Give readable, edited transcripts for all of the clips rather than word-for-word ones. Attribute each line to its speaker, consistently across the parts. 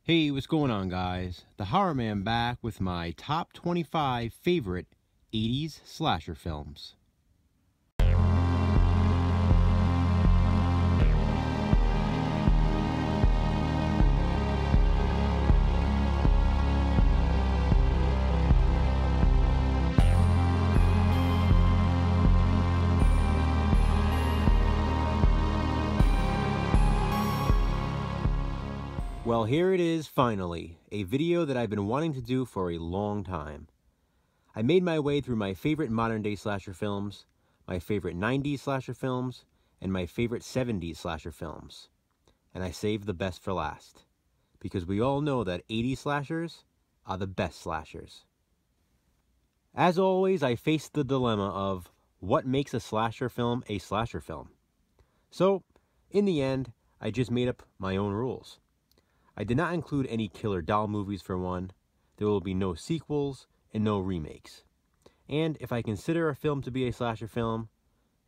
Speaker 1: Hey, what's going on, guys? The Horror Man back with my top 25 favorite 80s slasher films. Well, here it is finally, a video that I've been wanting to do for a long time. I made my way through my favorite modern day slasher films, my favorite 90s slasher films, and my favorite 70s slasher films. And I saved the best for last, because we all know that 80s slashers are the best slashers. As always, I faced the dilemma of what makes a slasher film a slasher film. So, in the end, I just made up my own rules. I did not include any killer doll movies for one. There will be no sequels and no remakes. And if I consider a film to be a slasher film,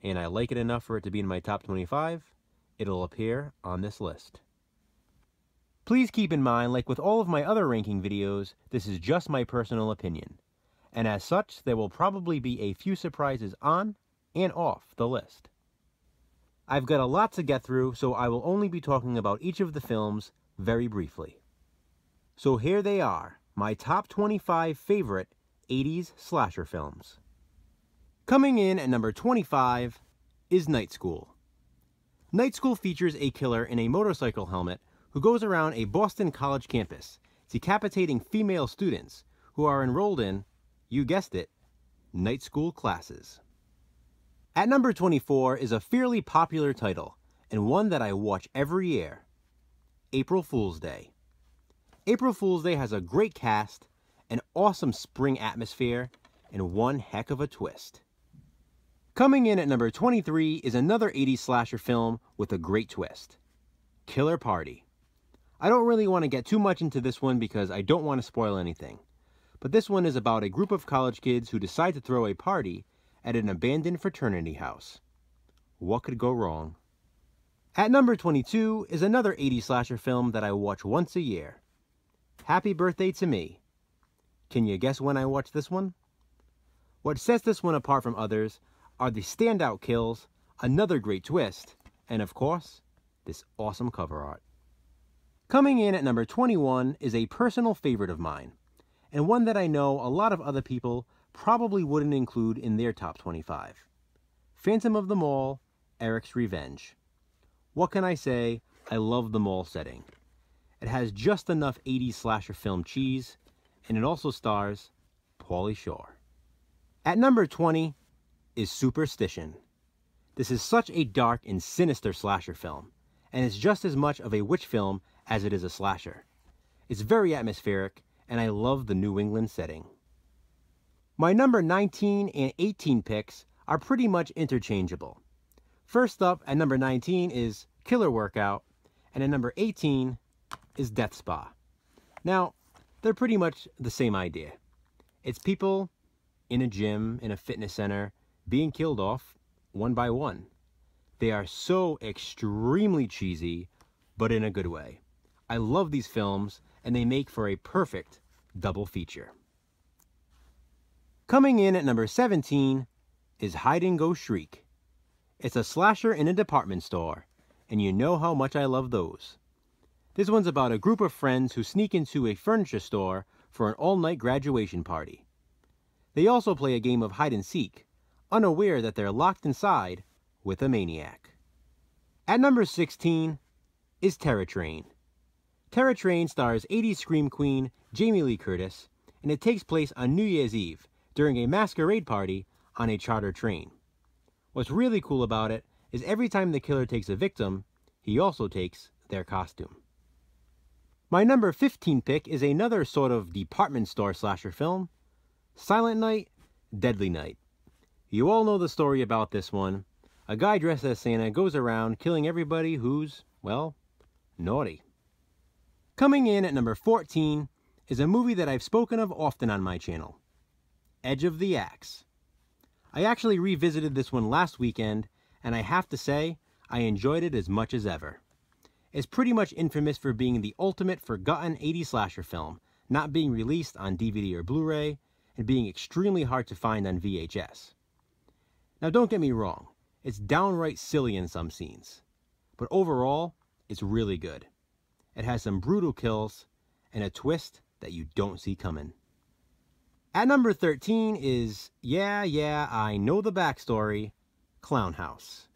Speaker 1: and I like it enough for it to be in my top 25, it'll appear on this list. Please keep in mind, like with all of my other ranking videos, this is just my personal opinion. And as such, there will probably be a few surprises on and off the list. I've got a lot to get through, so I will only be talking about each of the films very briefly. So here they are, my top 25 favorite 80s slasher films. Coming in at number 25 is Night School. Night School features a killer in a motorcycle helmet who goes around a Boston college campus, decapitating female students who are enrolled in, you guessed it, night school classes. At number 24 is a fairly popular title, and one that I watch every year, April Fool's Day. April Fool's Day has a great cast, an awesome spring atmosphere, and one heck of a twist. Coming in at number 23 is another 80s slasher film with a great twist, Killer Party. I don't really want to get too much into this one because I don't want to spoil anything, but this one is about a group of college kids who decide to throw a party at an abandoned fraternity house. What could go wrong? At number 22 is another 80s slasher film that I watch once a year, Happy Birthday to Me. Can you guess when I watched this one? What sets this one apart from others are the standout kills, another great twist, and of course, this awesome cover art. Coming in at number 21 is a personal favorite of mine, and one that I know a lot of other people probably wouldn't include in their top 25. Phantom of the Mall, Eric's Revenge. What can I say? I love the mall setting. It has just enough 80s slasher film cheese, and it also stars Pauly Shore. At number 20 is Superstition. This is such a dark and sinister slasher film, and it's just as much of a witch film as it is a slasher. It's very atmospheric, and I love the New England setting. My number 19 and 18 picks are pretty much interchangeable. First up at number 19 is Killer Workout, and at number 18 is Death Spa. Now, they're pretty much the same idea. It's people in a gym, in a fitness center, being killed off one by one. They are so extremely cheesy, but in a good way. I love these films, and they make for a perfect double feature. Coming in at number 17 is Hide and Go Shriek. It's a slasher in a department store, and you know how much I love those. This one's about a group of friends who sneak into a furniture store for an all-night graduation party. They also play a game of hide and seek, unaware that they're locked inside with a maniac. At number 16 is Terror Train. Terror Train stars 80s scream queen Jamie Lee Curtis, and it takes place on New Year's Eve during a masquerade party on a charter train. What's really cool about it is every time the killer takes a victim, he also takes their costume. My number 15 pick is another sort of department store slasher film, Silent Night, Deadly Night. You all know the story about this one. A guy dressed as Santa goes around killing everybody who's, well, naughty. Coming in at number 14 is a movie that I've spoken of often on my channel, Edge of the Axe. I actually revisited this one last weekend, and I have to say, I enjoyed it as much as ever. is pretty much infamous for being the ultimate forgotten 80s slasher film, not being released on DVD or Blu-ray, and being extremely hard to find on VHS. Now don't get me wrong, it's downright silly in some scenes, but overall, it's really good. It has some brutal kills and a twist that you don't see coming. At number 13 is, yeah, I know the backstory, Clown House.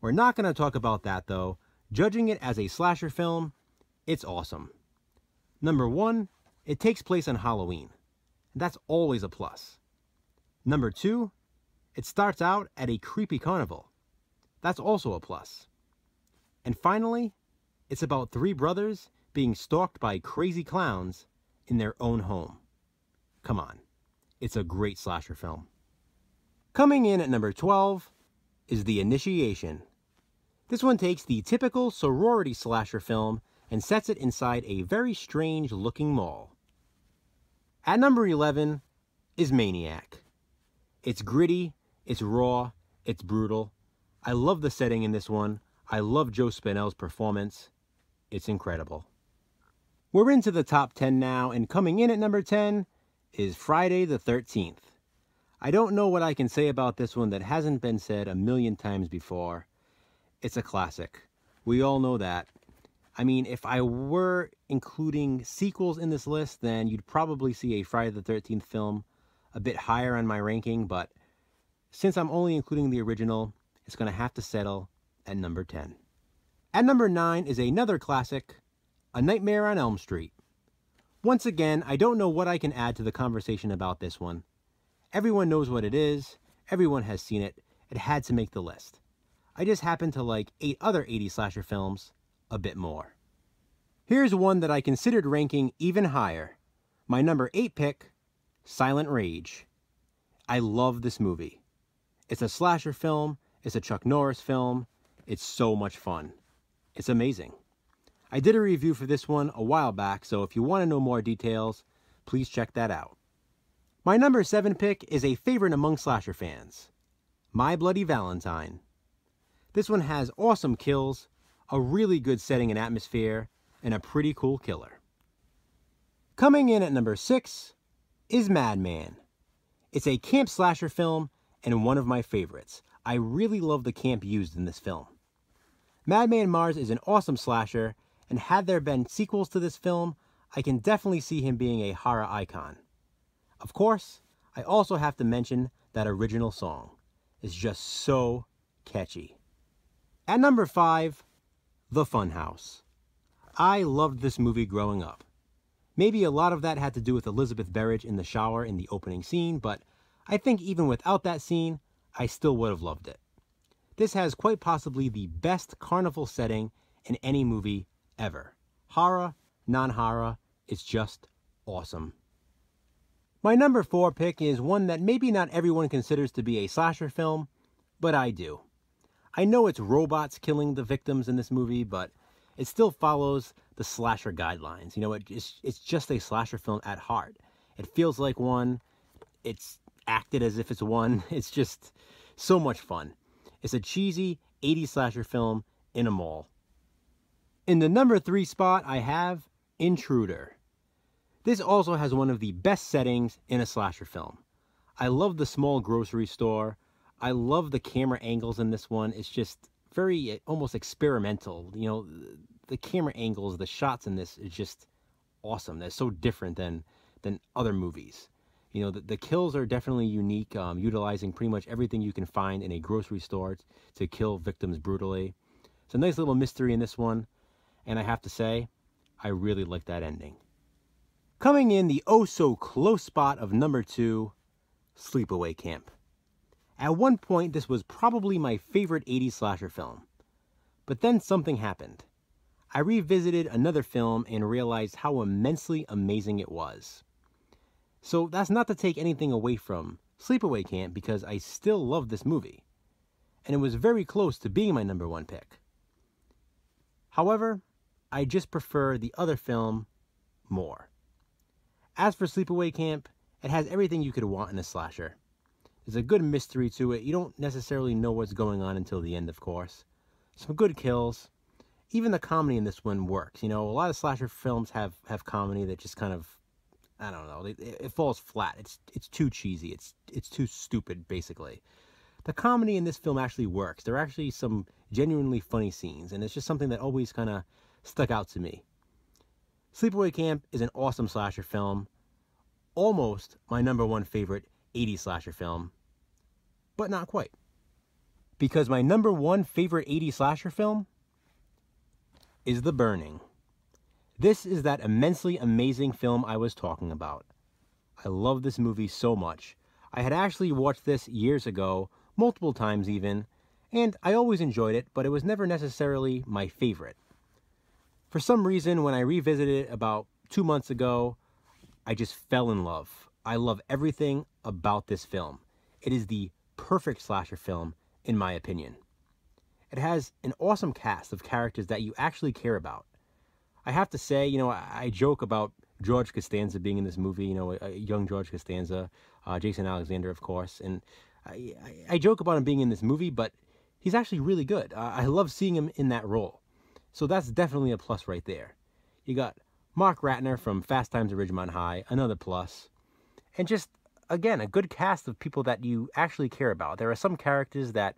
Speaker 1: We're not going to talk about that though. Judging it as a slasher film, it's awesome. Number 1, it takes place on Halloween. That's always a plus. Number 2, it starts out at a creepy carnival. That's also a plus. And finally, it's about 3 brothers being stalked by crazy clowns in their own home. Come on, it's a great slasher film. Coming in at number 12 is The Initiation. This one takes the typical sorority slasher film and sets it inside a very strange looking mall. At number 11 is Maniac. It's gritty, it's raw, it's brutal. I love the setting in this one. I love Joe Spinell's performance. It's incredible. We're into the top 10 now, and coming in at number 10 is Friday the 13th. I don't know what I can say about this one that hasn't been said a million times before. It's a classic. We all know that. I mean, if I were including sequels in this list, then you'd probably see a Friday the 13th film a bit higher on my ranking, but since I'm only including the original, it's going to have to settle at number 10. At number 9 is another classic, A Nightmare on Elm Street. Once again, I don't know what I can add to the conversation about this one. Everyone knows what it is. Everyone has seen it. It had to make the list. I just happen to like 8 other 80s slasher films a bit more. Here's one that I considered ranking even higher. My number 8 pick, Silent Rage. I love this movie. It's a slasher film. It's a Chuck Norris film. It's so much fun. It's amazing. I did a review for this one a while back, so if you want to know more details, please check that out. My number 7 pick is a favorite among slasher fans, My Bloody Valentine. This one has awesome kills, a really good setting and atmosphere, and a pretty cool killer. Coming in at number 6 is Madman. It's a camp slasher film and one of my favorites. I really love the camp used in this film. Madman Mars is an awesome slasher, and had there been sequels to this film, I can definitely see him being a horror icon. Of course, I also have to mention that original song. It's just so catchy. At number 5, The Funhouse. I loved this movie growing up. Maybe a lot of that had to do with Elizabeth Berridge in the shower in the opening scene, but I think even without that scene, I still would have loved it. This has quite possibly the best carnival setting in any movie ever. Horror, non-horror, it's just awesome. My number 4 pick is one that maybe not everyone considers to be a slasher film, but I do. I know it's robots killing the victims in this movie, but it still follows the slasher guidelines. You know, it's just a slasher film at heart. It feels like one. It's acted as if it's one. It's just so much fun. It's a cheesy 80s slasher film in a mall. In the number 3 spot, I have Intruder. This also has one of the best settings in a slasher film. I love the small grocery store. I love the camera angles in this one. It's just very almost experimental. You know, the camera angles, the shots in this is just awesome. They're so different than other movies. You know, the kills are definitely unique, utilizing pretty much everything you can find in a grocery store to kill victims brutally. It's a nice little mystery in this one, and I have to say, I really like that ending. Coming in the oh-so-close spot of number 2, Sleepaway Camp. At one point, this was probably my favorite 80s slasher film. But then something happened. I revisited another film and realized how immensely amazing it was. So that's not to take anything away from Sleepaway Camp, because I still love this movie. And it was very close to being my number 1 pick. However, I just prefer the other film more. As for Sleepaway Camp, it has everything you could want in a slasher. There's a good mystery to it. You don't necessarily know what's going on until the end, of course. Some good kills. even the comedy in this one works. You know, a lot of slasher films have comedy that just kind of, I don't know, it falls flat. It's too cheesy. It's too stupid, basically. The comedy in this film actually works. There are actually some genuinely funny scenes, and it's just something that always kind of stuck out to me. Sleepaway Camp is an awesome slasher film. Almost my #1 favorite 80s slasher film, but not quite. Because my #1 favorite 80s slasher film is The Burning. This is that immensely amazing film I was talking about. I love this movie so much. I had actually watched this years ago, multiple times even, and I always enjoyed it, but it was never necessarily my favorite. For some reason, when I revisited it about 2 months ago, I just fell in love. I love everything about this film. It is the perfect slasher film, in my opinion. It has an awesome cast of characters that you actually care about. I have to say, you know, I joke about George Costanza being in this movie, you know, a young George Costanza, Jason Alexander, of course, and I joke about him being in this movie, but he's actually really good. I love seeing him in that role. So that's definitely a plus right there. You got Mark Ratner from Fast Times at Ridgemont High, another plus. And just, again, a good cast of people that you actually care about. There are some characters that,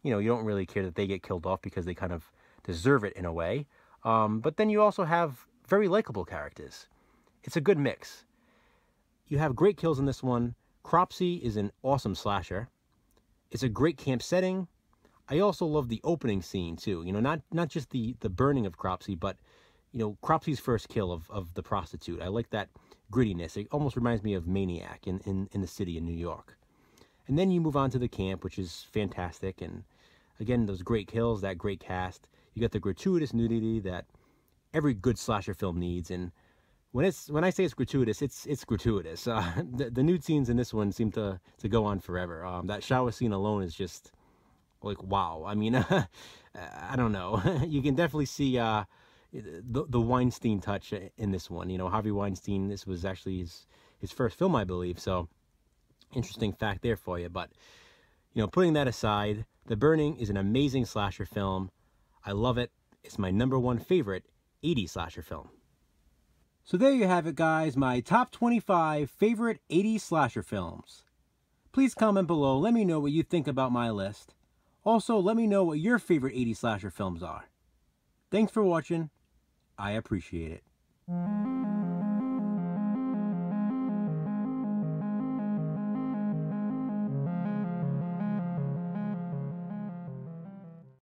Speaker 1: you know, you don't really care that they get killed off because they kind of deserve it in a way. But then you also have very likable characters. It's a good mix. You have great kills in this one. Cropsey is an awesome slasher. It's a great camp setting. I also love the opening scene too. You know, not just the burning of Cropsey, but, you know, Cropsey's first kill of the prostitute. I like that grittiness. It almost reminds me of Maniac in the city in New York. And then you move on to the camp, which is fantastic. And again, those great kills, that great cast. You got the gratuitous nudity that every good slasher film needs. And when I say it's gratuitous, it's gratuitous. The nude scenes in this one seem to go on forever. That shower scene alone is just like, wow. I mean, I don't know. You can definitely see the Weinstein touch in this one. You know, Harvey Weinstein, this was actually his first film, I believe. So interesting fact there for you. But, you know, putting that aside, The Burning is an amazing slasher film. I love it. It's my #1 favorite 80s slasher film. So there you have it, guys, my top 25 favorite 80s slasher films. Please comment below, let me know what you think about my list. Also, let me know what your favorite 80s slasher films are. Thanks for watching. I appreciate it.